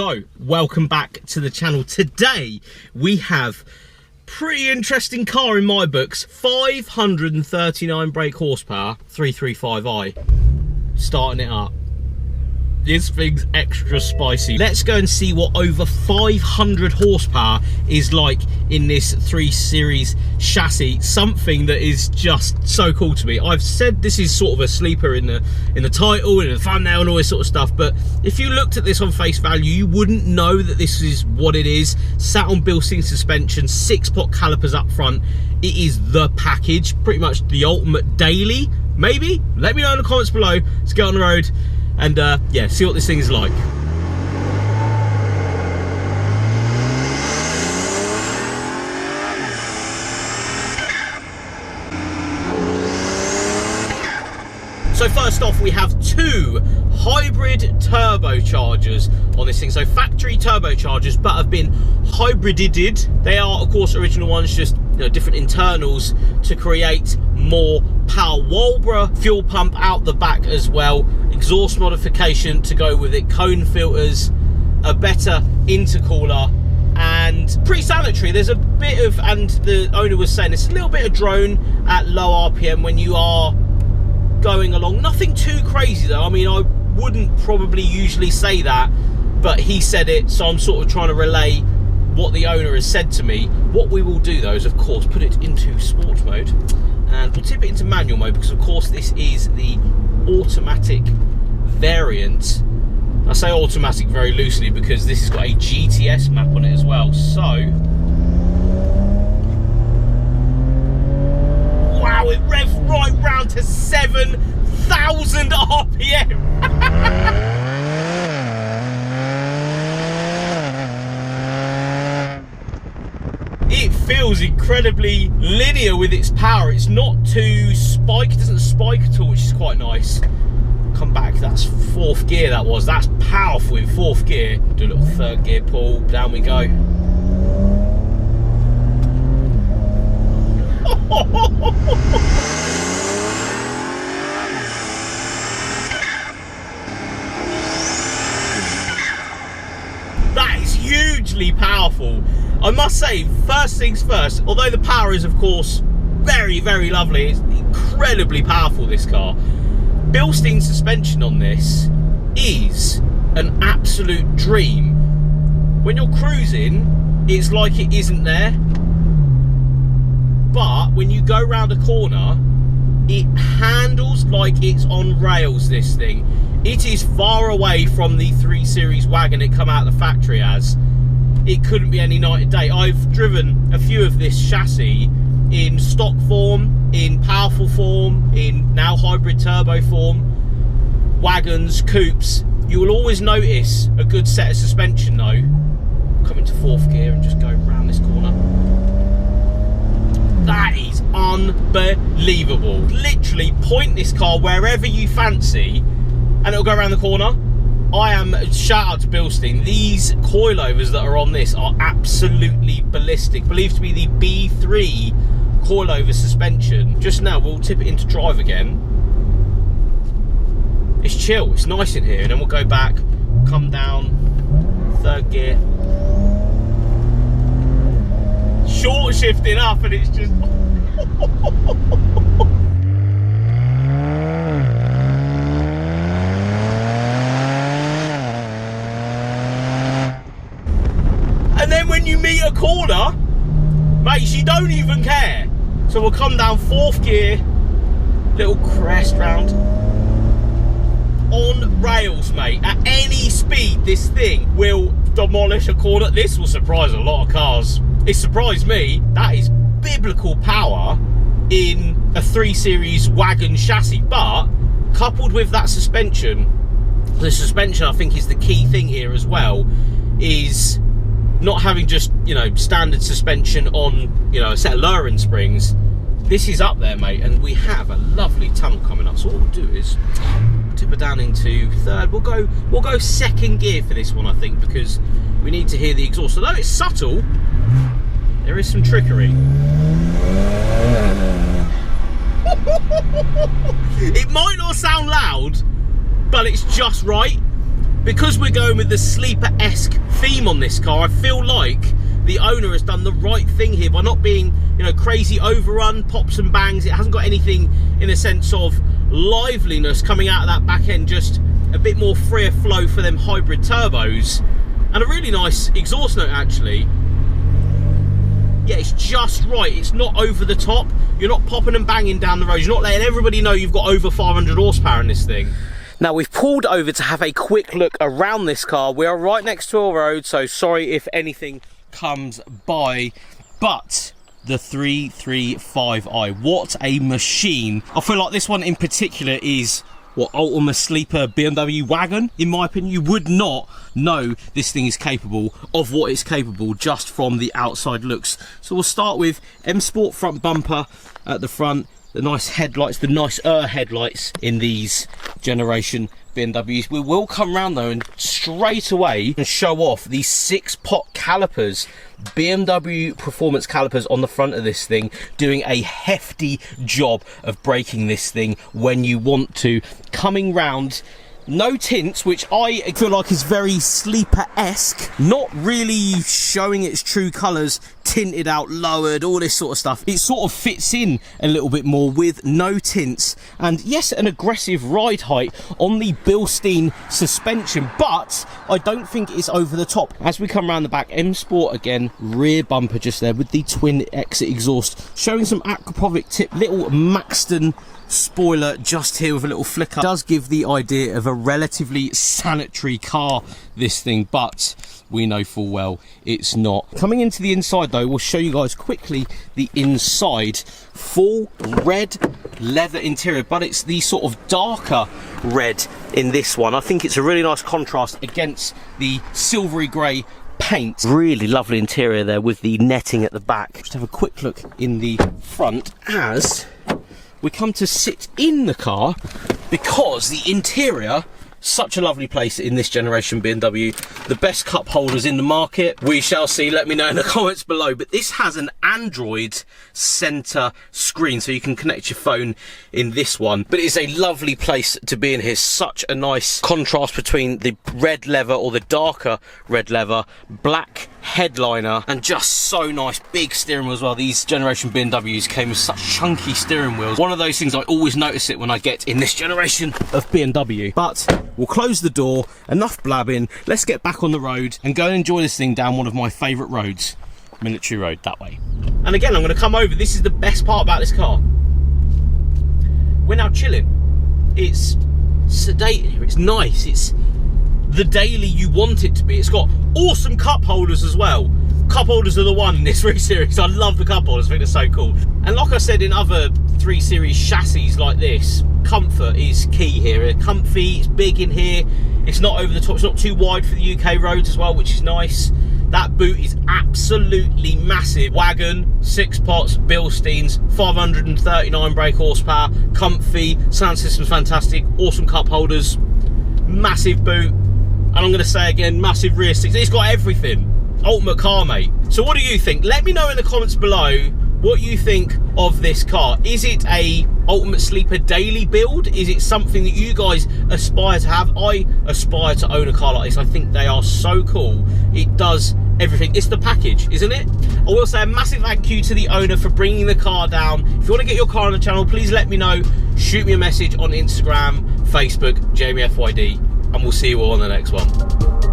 So, welcome back to the channel. Today, we have pretty interesting car in my books. 539 brake horsepower, 335i. Starting it up. This thing's extra spicy. Let's go and see what over 500 horsepower is like in this 3 Series chassis. Something that is just so cool to me. I've said this is sort of a sleeper in the title and the thumbnail and all this sort of stuff, but if you looked at this on face value, you wouldn't know that this is what it is. Sat on Bilstein suspension, 6-pot calipers up front. It is the package, pretty much the ultimate daily, maybe? Let me know in the comments below. Let's get on the road and yeah, see what this thing is like. So first off, we have 2 hybrid turbochargers on this thing. So factory turbochargers, but have been hybrided. They are, of course, original ones, just different internals to create more power. Walbra fuel pump out the back as well. Exhaust modification to go with it. Cone filters, a better intercooler, and pretty sanitary. There's a bit of, and the owner was saying, it's a little bit of drone at low RPM when you are going along. Nothing too crazy though. I mean, I wouldn't probably usually say that, but he said it, so I'm sort of trying to relay what the owner has said to me. What we will do though is, of course, put it into sport mode, and we'll tip it into manual mode, because of course this is the automatic variant. I say automatic very loosely because this has got a GTS map on it as well. So wow, it revs right round to 7,000 RPM. It feels incredibly linear with its power. It's not too spiked, it doesn't spike at all, which is quite nice. Come back, that's 4th gear that was. That's powerful in 4th gear. Do a little 3rd gear pull, down we go. That is hugely powerful. I must say, first things first, although the power is of course very, very lovely, it's incredibly powerful, this car. Bilstein suspension on this is an absolute dream. When you're cruising, it's like it isn't there. But when you go round a corner, it handles like it's on rails, this thing. It is far away from the 3 Series wagon it come out of the factory as. It couldn't be any night and day. I've driven a few of this chassis in stock form, in powerful form, in now hybrid turbo form, wagons, coupes. You will always notice a good set of suspension though. Come into 4th gear and just go round this corner. That is unbelievable. Literally point this car wherever you fancy and it'll go around the corner. I am, shout out to Bilstein, these coilovers that are on this are absolutely ballistic. Believed to be the B3 coilover suspension. Just now we'll tip it into drive again. It's chill, it's nice in here, and then we'll go back, come down, 3rd gear. Short shifting up and it's just and then when you meet a corner, mate, you don't even care. So we'll come down 4th gear, little crest round. On rails, mate. At any speed, this thing will demolish a corner. This will surprise a lot of cars. It surprised me. That is biblical power in a 3 Series wagon chassis, but coupled with that suspension, the suspension I think is the key thing here as well, is not having just, standard suspension on, a set of lowering springs. This is up there, mate, and we have a lovely tunnel coming up. So what we'll do is tip it down into 3rd. We'll go 2nd gear for this one, I think, because we need to hear the exhaust. Although it's subtle, there is some trickery. It might not sound loud, but it's just right. because we're going with the sleeper-esque theme on this car, I feel like the owner has done the right thing here by not being, you know, crazy overrun, pops and bangs. It hasn't got anything in a sense of liveliness coming out of that back end, just a bit more freer flow for them hybrid turbos. And a really nice exhaust note, actually. Yeah, it's just right. It's not over the top. You're not popping and banging down the road. You're not letting everybody know you've got over 500 horsepower in this thing. Now, we've pulled over to have a quick look around this car. We are right next to a road, so sorry if anything comes by, but the 335i, what a machine. I feel like this one in particular is what, ultimate sleeper BMW wagon. In my opinion, you would not know this thing is capable of what it's capable just from the outside looks. So we'll start with M Sport front bumper at the front, the nice headlights, the nicer headlights in these generation BMWs. We will come round though and straight away and show off these 6-pot calipers, BMW performance calipers on the front of this thing, doing a hefty job of braking this thing when you want to. Coming round, no tints, which I feel like is very sleeper-esque, not really showing its true colours, tinted out, lowered, all this sort of stuff. It sort of fits in a little bit more with no tints, and yes, an aggressive ride height on the Bilstein suspension, but I don't think it's over the top. As we come around the back, M Sport again, rear bumper just there with the twin exit exhaust, showing some Aquapovic tip, little Maxton spoiler just here with a little flicker. It does give the idea of a relatively sanitary car, this thing, but we know full well it's not. Coming into the inside though, we'll show you guys quickly the inside. Full red leather interior, but it's the sort of darker red in this one. I think it's a really nice contrast against the silvery grey paint. Really lovely interior there with the netting at the back. Just have a quick look in the front as we come to sit in the car, because the interior, such a lovely place in this generation BMW. The best cup holders in the market. We shall see, let me know in the comments below. But this has an Android center screen, so you can connect your phone in this one. But it's a lovely place to be in here. Such a nice contrast between the red leather, or the darker red leather, black headliner, and just so nice. Big steering wheel as well. These generation BMWs came with such chunky steering wheels. One of those things I always notice it when I get in this generation of BMW. But we'll close the door, enough blabbing, let's get back on the road and go and enjoy this thing down one of my favourite roads, Military Road, that way. And again, I'm going to come over, this is the best part about this car. We're now chilling. It's sedate here, it's nice, it's the daily you want it to be. It's got awesome cup holders as well. Cup holders are the one in this 3 Series. I love the cup holders, I think they're so cool. And like I said in other 3 Series chassis like this, comfort is key here. It's comfy, it's big in here, it's not over the top, it's not too wide for the UK roads as well, which is nice. That boot is absolutely massive. Wagon, 6 pots, Bilsteins, 539 brake horsepower, comfy, sound system's fantastic, awesome cup holders, massive boot, and I'm going to say again, massive rear seats. It's got everything. Ultimate car, mate. So what do you think? Let me know in the comments below what you think of this car. Is it a ultimate sleeper daily build? Is it something that you guys aspire to have? I aspire to own a car like this. I think they are so cool. It does everything. It's the package, isn't it? I will say a massive thank you to the owner for bringing the car down. If you want to get your car on the channel, please let me know. Shoot me a message on Instagram, Facebook, JamieFYD, and we'll see you all on the next one.